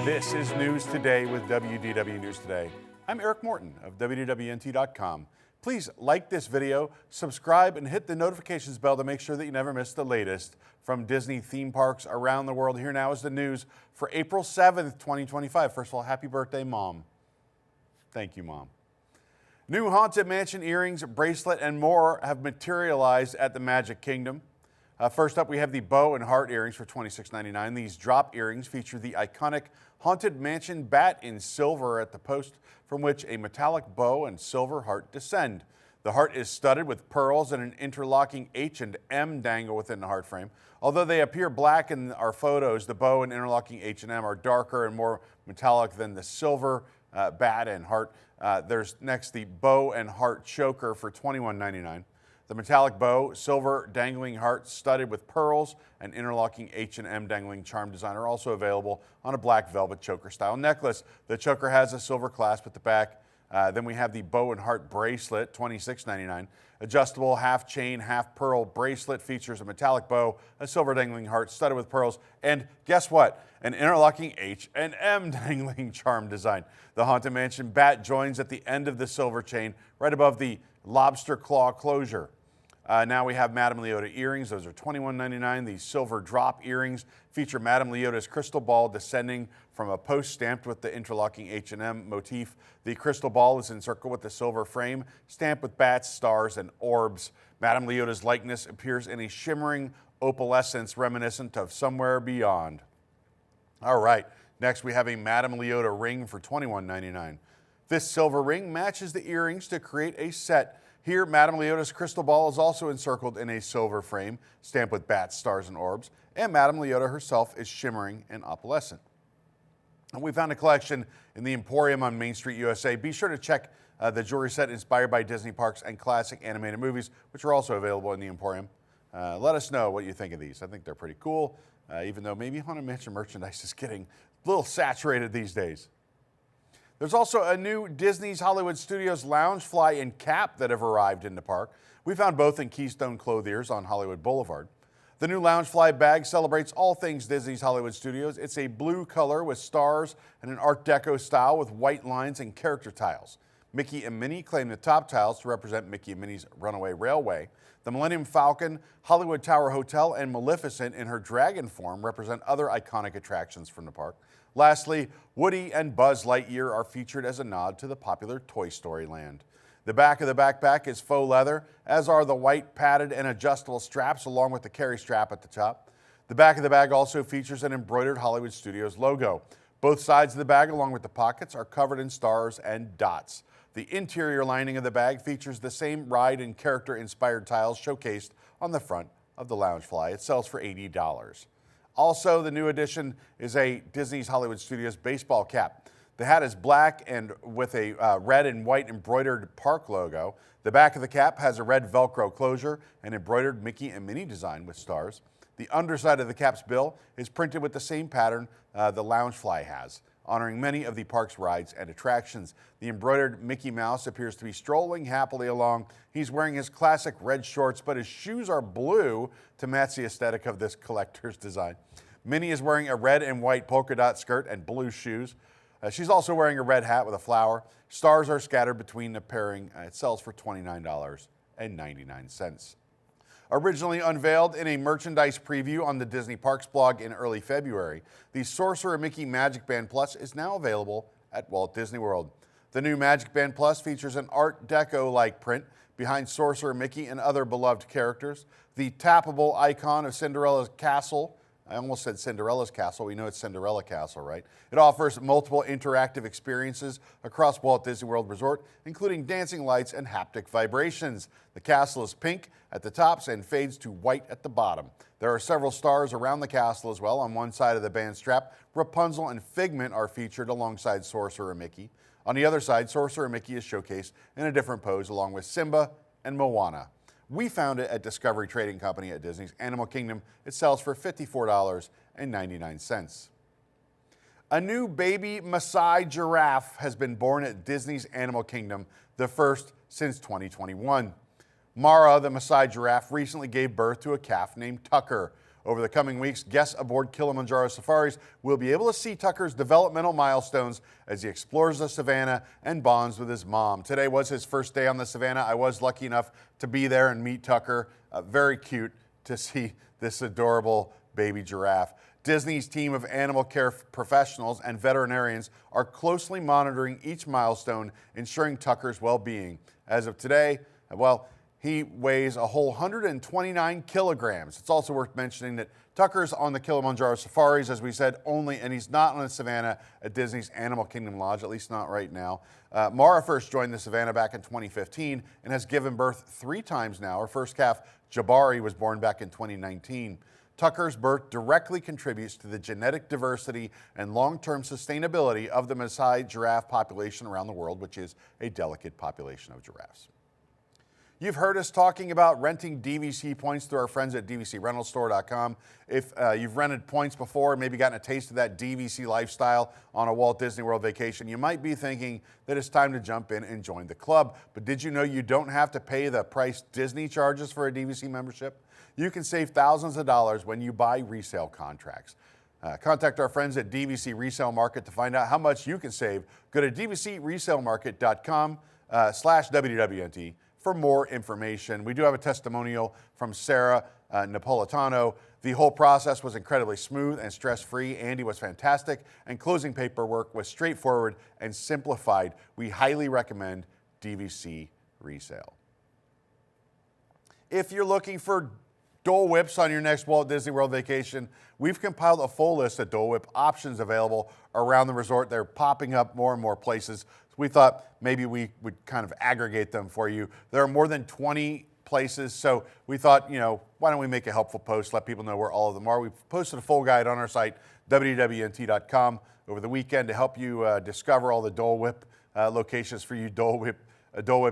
This is News Today with WDW News Today. I'm Eric Morton of WDWNT.com. Please like this video, subscribe, and hit the notifications bell to make sure that you never miss the latest from Disney theme parks around the world. Here now is the news for April 7th, 2025. First of all, happy birthday, Mom. Thank you, Mom. New Haunted Mansion earrings, bracelet, and more have materialized at the Magic Kingdom. First up, we have the bow and heart earrings for $26.99. These drop earrings feature the iconic Haunted Mansion bat in silver at the post from which a metallic bow and silver heart descend. The heart is studded with pearls and an interlocking H and M dangle within the heart frame. Although they appear black in our photos, the bow and interlocking H and M are darker and more metallic than the silver bat and heart. There's next the bow and heart choker for $21.99. The metallic bow, silver dangling heart studded with pearls, and interlocking H and M dangling charm design are also available on a black velvet choker style necklace. The choker has a silver clasp at the back. Then we have the bow and heart bracelet, $26.99. Adjustable half chain, half pearl bracelet features a metallic bow, a silver dangling heart studded with pearls, and guess what? An interlocking H and M dangling charm design. The Haunted Mansion bat joins at the end of the silver chain, right above the lobster claw closure. Now we have Madame Leota earrings. Those are $21.99. These silver drop earrings feature Madame Leota's crystal ball descending from a post stamped with the interlocking H&M motif. The crystal ball is encircled with a silver frame stamped with bats, stars, and orbs. Madame Leota's likeness appears in a shimmering opalescence reminiscent of Somewhere Beyond. All right, next we have a Madame Leota ring for $21.99. This silver ring matches the earrings to create a set. Here, Madame Leota's crystal ball is also encircled in a silver frame, stamped with bats, stars, and orbs, and Madame Leota herself is shimmering and opalescent. And we found a collection in the Emporium on Main Street, USA. Be sure to check the jewelry set inspired by Disney parks and classic animated movies, which are also available in the Emporium. Let us know what you think of these. I think they're pretty cool, even though maybe Haunted Mansion merchandise is getting a little saturated these days. There's also a new Disney's Hollywood Studios Loungefly and cap that have arrived in the park. We found both in Keystone Clothiers on Hollywood Boulevard. The new Loungefly bag celebrates all things Disney's Hollywood Studios. It's a blue color with stars and an Art Deco style with white lines and character tiles. Mickey and Minnie claim the top tiles to represent Mickey and Minnie's Runaway Railway. The Millennium Falcon, Hollywood Tower Hotel, and Maleficent in her dragon form represent other iconic attractions from the park. Lastly, Woody and Buzz Lightyear are featured as a nod to the popular Toy Story Land. The back of the backpack is faux leather, as are the white padded and adjustable straps along with the carry strap at the top. The back of the bag also features an embroidered Hollywood Studios logo. Both sides of the bag, along with the pockets, are covered in stars and dots. The interior lining of the bag features the same ride and character-inspired tiles showcased on the front of the Loungefly. It sells for $80. Also, the new addition is a Disney's Hollywood Studios baseball cap. The hat is black and with a red and white embroidered park logo. The back of the cap has a red Velcro closure and embroidered Mickey and Minnie design with stars. The underside of the cap's bill is printed with the same pattern the Loungefly has, honoring many of the park's rides and attractions. The embroidered Mickey Mouse appears to be strolling happily along. He's wearing his classic red shorts, but his shoes are blue to match the aesthetic of this collector's design. Minnie is wearing a red and white polka dot skirt and blue shoes. She's also wearing a red hat with a flower. Stars are scattered between the pairing. It sells for $29.99. Originally unveiled in a merchandise preview on the Disney Parks blog in early February, the Sorcerer Mickey MagicBand Plus is now available at Walt Disney World. The new MagicBand Plus features an Art Deco-like print behind Sorcerer Mickey and other beloved characters. The tappable icon of Cinderella's castle, I almost said Cinderella's castle, we know it's Cinderella Castle, right? It offers multiple interactive experiences across Walt Disney World Resort, including dancing lights and haptic vibrations. The castle is pink at the tops and fades to white at the bottom. There are several stars around the castle as well. On one side of the band strap, Rapunzel and Figment are featured alongside Sorcerer Mickey. On the other side, Sorcerer Mickey is showcased in a different pose along with Simba and Moana. We found it at Discovery Trading Company at Disney's Animal Kingdom. It sells for $54.99. A new baby Masai giraffe has been born at Disney's Animal Kingdom, the first since 2021. Mara, the Masai giraffe, recently gave birth to a calf named Tucker. Over the coming weeks, guests aboard Kilimanjaro safaris will be able to see Tucker's developmental milestones as he explores the savannah and bonds with his mom. Today was his first day on the savannah. I was lucky enough to be there and meet Tucker. Very cute to see this adorable baby giraffe. Disney's team of animal care professionals and veterinarians are closely monitoring each milestone, ensuring Tucker's well-being. As of today, well, he weighs a whole 129 kilograms. It's also worth mentioning that Tucker's on the Kilimanjaro safaris, as we said, and he's not on the savannah at Disney's Animal Kingdom Lodge, at least not right now. Mara first joined the savannah back in 2015 and has given birth 3 times now. Her first calf, Jabari, was born back in 2019. Tucker's birth directly contributes to the genetic diversity and long-term sustainability of the Masai giraffe population around the world, which is a delicate population of giraffes. You've heard us talking about renting DVC points through our friends at DVCRentalStore.com. If you've rented points before, maybe gotten a taste of that DVC lifestyle on a Walt Disney World vacation, you might be thinking that it's time to jump in and join the club. But did you know you don't have to pay the price Disney charges for a DVC membership? You can save thousands of dollars when you buy resale contracts. Contact our friends at DVC Resale Market to find out how much you can save. Go to dvcresalemarket.com/WWNT for more information. We do have a testimonial from Sarah Napolitano. The whole process was incredibly smooth and stress-free. Andy was fantastic, and closing paperwork was straightforward and simplified. We highly recommend DVC Resale. If you're looking for Dole Whips on your next Walt Disney World vacation, we've compiled a full list of Dole Whip options available around the resort. They're popping up more and more places. So we thought maybe we would kind of aggregate them for you. There are more than 20 places, so we thought, why don't we make a helpful post, let people know where all of them are. We posted a full guide on our site, WWNT.com, over the weekend to help you discover all the Dole Whip locations for you Dole Whip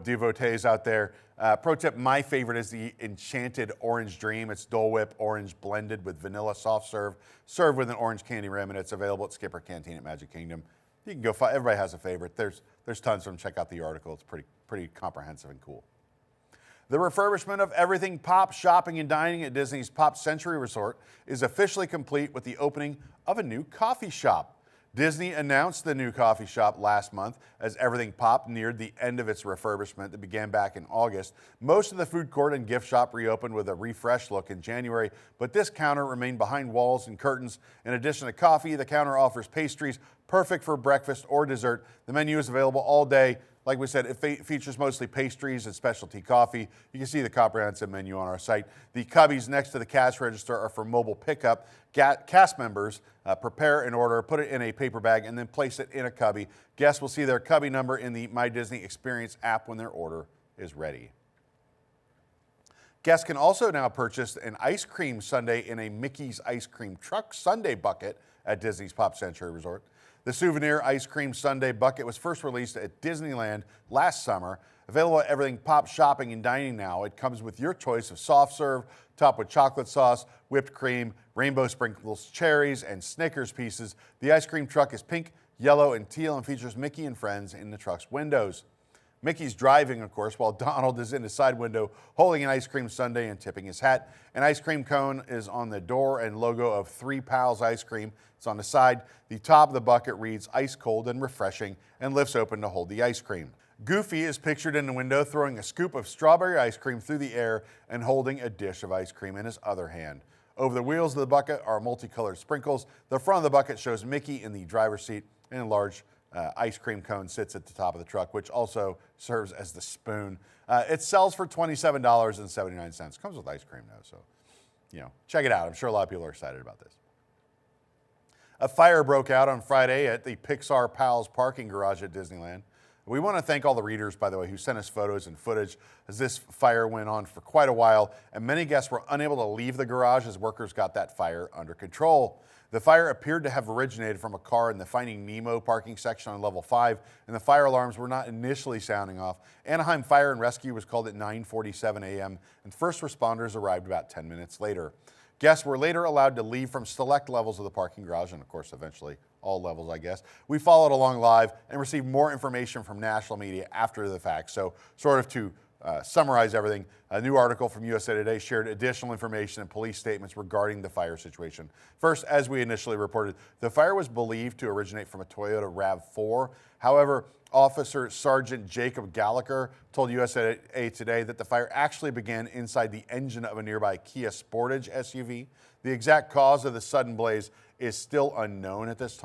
devotees out there. Pro tip, my favorite is the Enchanted Orange Dream. It's Dole Whip orange blended with vanilla soft serve, served with an orange candy rim, and it's available at Skipper Canteen at Magic Kingdom. You can go find, everybody has a favorite. There's tons of them. Check out the article. It's pretty comprehensive and cool. The refurbishment of everything Pop shopping and dining at Disney's Pop Century Resort is officially complete with the opening of a new coffee shop. Disney announced the new coffee shop last month as Everything Pop neared the end of its refurbishment that began back in August. Most of the food court and gift shop reopened with a refreshed look in January, but this counter remained behind walls and curtains. In addition to coffee, the counter offers pastries perfect for breakfast or dessert. The menu is available all day. Like we said, it features mostly pastries and specialty coffee. You can see the comprehensive menu on our site. The cubbies next to the cash register are for mobile pickup. Cast members prepare an order, put it in a paper bag, and then place it in a cubby. Guests will see their cubby number in the My Disney Experience app when their order is ready. Guests can also now purchase an ice cream sundae in a Mickey's Ice Cream Truck sundae bucket at Disney's Pop Century Resort. The souvenir ice cream sundae bucket was first released at Disneyland last summer. Available at Everything Pop shopping and dining now. It comes with your choice of soft serve, topped with chocolate sauce, whipped cream, rainbow sprinkles, cherries, and Snickers pieces. The ice cream truck is pink, yellow, and teal and features Mickey and friends in the truck's windows. Mickey's driving, of course, while Donald is in his side window holding an ice cream sundae and tipping his hat. An ice cream cone is on the door and logo of 3 Pals Ice Cream. It's on the side. The top of the bucket reads ice cold and refreshing and lifts open to hold the ice cream. Goofy is pictured in the window throwing a scoop of strawberry ice cream through the air and holding a dish of ice cream in his other hand. Over the wheels of the bucket are multicolored sprinkles. The front of the bucket shows Mickey in the driver's seat, and a large ice cream cone sits at the top of the truck, which also serves as the spoon. It sells for $27.79. Comes with ice cream, though, so check it out. I'm sure a lot of people are excited about this. A fire broke out on Friday at the Pixar Pals parking garage at Disneyland. We want to thank all the readers, by the way, who sent us photos and footage as this fire went on for quite a while, and many guests were unable to leave the garage as workers got that fire under control. The fire appeared to have originated from a car in the Finding Nemo parking section on level 5, and the fire alarms were not initially sounding off. Anaheim Fire and Rescue was called at 9:47 a.m., and first responders arrived about 10 minutes later. Guests were later allowed to leave from select levels of the parking garage, and of course, eventually all levels, I guess. We followed along live and received more information from national media after the fact. So sort of to summarize everything, a new article from USA Today shared additional information and police statements regarding the fire situation. First, as we initially reported, the fire was believed to originate from a Toyota RAV4. However, Officer Sergeant Jacob Gallagher told USA Today that the fire actually began inside the engine of a nearby Kia Sportage SUV. The exact cause of the sudden blaze is still unknown at this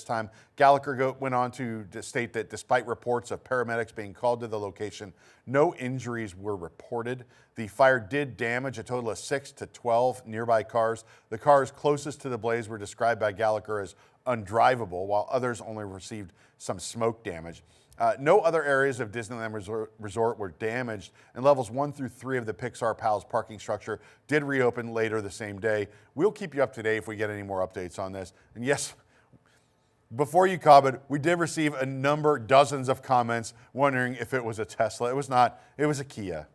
time. Gallagher went on to state that despite reports of paramedics being called to the location, no injuries were reported. The fire did damage a total of 6 to 12 nearby cars. The cars closest to the blaze were described by Gallagher as undrivable, while others only received some smoke damage. No other areas of Disneyland Resort were damaged, and levels 1 through 3 of the Pixar Palace parking structure did reopen later the same day. We'll keep you up to date if we get any more updates on this. And yes, before you comment, we did receive dozens of comments wondering if it was a Tesla. It was not, it was a Kia.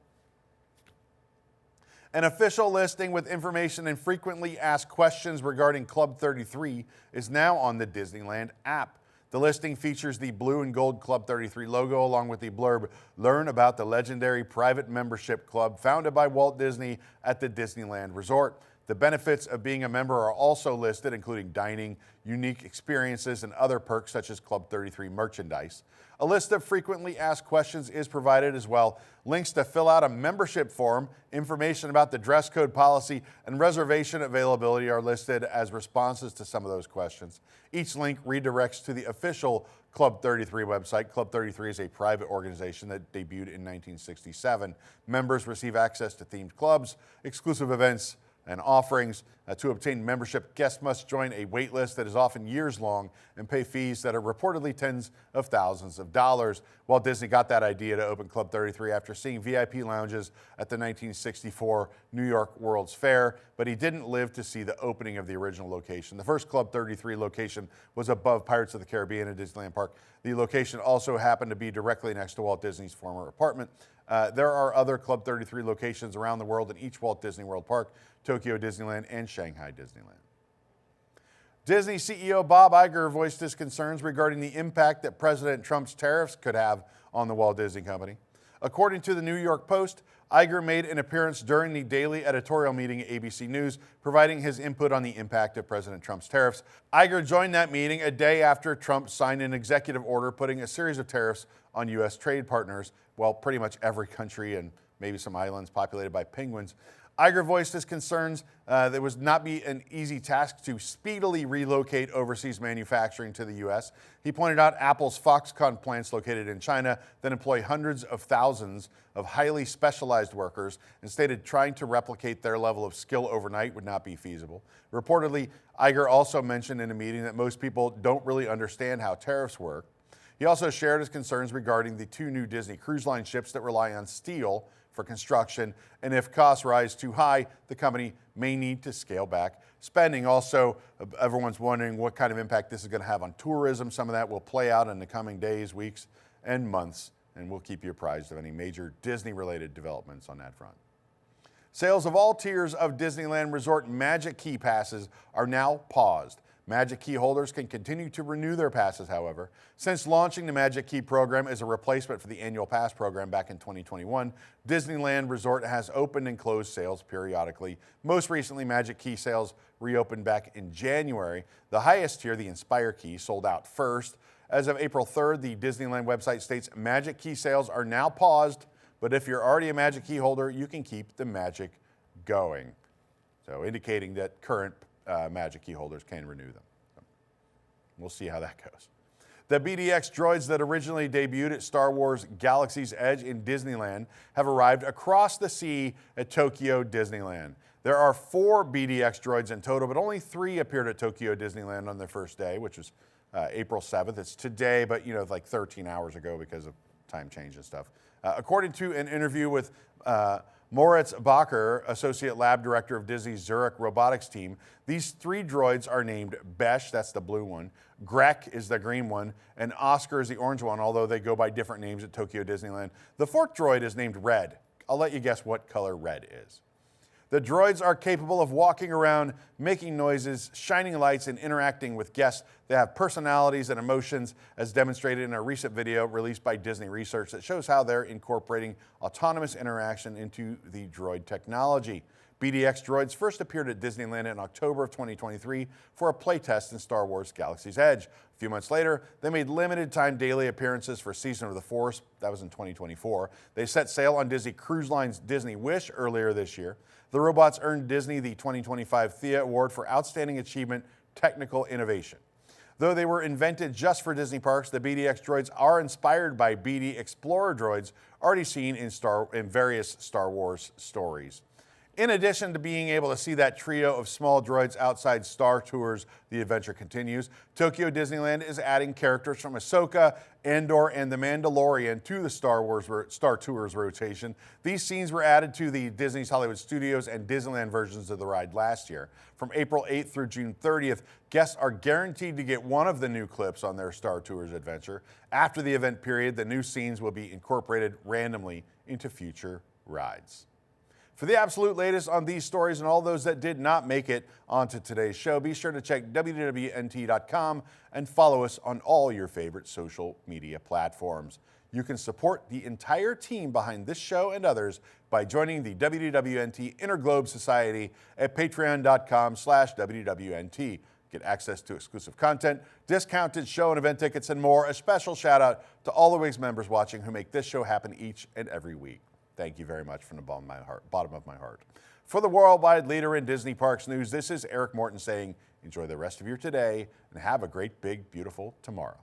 An official listing with information and frequently asked questions regarding Club 33 is now on the Disneyland app. The listing features the blue and gold Club 33 logo along with the blurb, "Learn about the legendary private membership club founded by Walt Disney at the Disneyland Resort." The benefits of being a member are also listed, including dining, unique experiences, and other perks such as Club 33 merchandise. A list of frequently asked questions is provided as well. Links to fill out a membership form, information about the dress code policy, and reservation availability are listed as responses to some of those questions. Each link redirects to the official Club 33 website. Club 33 is a private organization that debuted in 1967. Members receive access to themed clubs, exclusive events, and offerings. To obtain membership, guests must join a wait list that is often years long and pay fees that are reportedly tens of thousands of dollars. Walt Disney got that idea to open Club 33 after seeing VIP lounges at the 1964 New York World's Fair, but he didn't live to see the opening of the original location. The first Club 33 location was above Pirates of the Caribbean at Disneyland Park. The location also happened to be directly next to Walt Disney's former apartment. There are other Club 33 locations around the world in each Walt Disney World Park, Tokyo Disneyland, and Shanghai Disneyland. Disney CEO Bob Iger voiced his concerns regarding the impact that President Trump's tariffs could have on the Walt Disney Company. According to the New York Post, Iger made an appearance during the daily editorial meeting at ABC News, providing his input on the impact of President Trump's tariffs. Iger joined that meeting a day after Trump signed an executive order putting a series of tariffs on U.S. trade partners, well, pretty much every country and maybe some islands populated by penguins. Iger voiced his concerns that it would not be an easy task to speedily relocate overseas manufacturing to the U.S. He pointed out Apple's Foxconn plants located in China that employ hundreds of thousands of highly specialized workers and stated trying to replicate their level of skill overnight would not be feasible. Reportedly, Iger also mentioned in a meeting that most people don't really understand how tariffs work. He also shared his concerns regarding the 2 new Disney Cruise Line ships that rely on steel for construction, and if costs rise too high, the company may need to scale back spending. Also, everyone's wondering what kind of impact this is going to have on tourism. Some of that will play out in the coming days, weeks, and months, and we'll keep you apprised of any major Disney-related developments on that front. Sales of all tiers of Disneyland Resort Magic Key passes are now paused. Magic Key holders can continue to renew their passes, however. Since launching the Magic Key program as a replacement for the annual pass program back in 2021, Disneyland Resort has opened and closed sales periodically. Most recently, Magic Key sales reopened back in January. The highest tier, the Inspire Key, sold out first. As of April 3rd, the Disneyland website states Magic Key sales are now paused, but if you're already a Magic Key holder, you can keep the magic going. So indicating that current Magic Key holders can renew them. So we'll see how that goes. The BDX droids that originally debuted at Star Wars Galaxy's Edge in Disneyland have arrived across the sea at Tokyo Disneyland. There are 4 BDX droids in total, but only 3 appeared at Tokyo Disneyland on their first day, which was April 7th. It's today, but like 13 hours ago because of time change and stuff. According to an interview with Moritz Bacher, Associate Lab Director of Disney's Zurich Robotics team, these 3 droids are named Besh, that's the blue one, Grek is the green one, and Oscar is the orange one, although they go by different names at Tokyo Disneyland. The 4th droid is named Red. I'll let you guess what color red is. The droids are capable of walking around, making noises, shining lights, and interacting with guests. They have personalities and emotions, as demonstrated in a recent video released by Disney Research that shows how they're incorporating autonomous interaction into the droid technology. BDX droids first appeared at Disneyland in October of 2023 for a playtest in Star Wars Galaxy's Edge. A few months later, they made limited-time daily appearances for Season of the Force. That was in 2024. They set sail on Disney Cruise Line's Disney Wish earlier this year. The robots earned Disney the 2025 Thea Award for Outstanding Achievement Technical Innovation. Though they were invented just for Disney parks, the BDX droids are inspired by BD Explorer droids already seen in various Star Wars stories. In addition to being able to see that trio of small droids outside Star Tours, the adventure continues. Tokyo Disneyland is adding characters from Ahsoka, Andor, and The Mandalorian to the Star Tours rotation. These scenes were added to the Disney's Hollywood Studios and Disneyland versions of the ride last year. From April 8th through June 30th, guests are guaranteed to get one of the new clips on their Star Tours adventure. After the event period, the new scenes will be incorporated randomly into future rides. For the absolute latest on these stories and all those that did not make it onto today's show, be sure to check WDWNT.com and follow us on all your favorite social media platforms. You can support the entire team behind this show and others by joining the WDWNT Interglobe Society at patreon.com/WDWNT. Get access to exclusive content, discounted show and event tickets, and more. A special shout out to all the WIGS members watching who make this show happen each and every week. Thank you very much from the bottom of my heart. For the worldwide leader in Disney Parks news, this is Eric Morton saying, enjoy the rest of your today and have a great, big, beautiful tomorrow.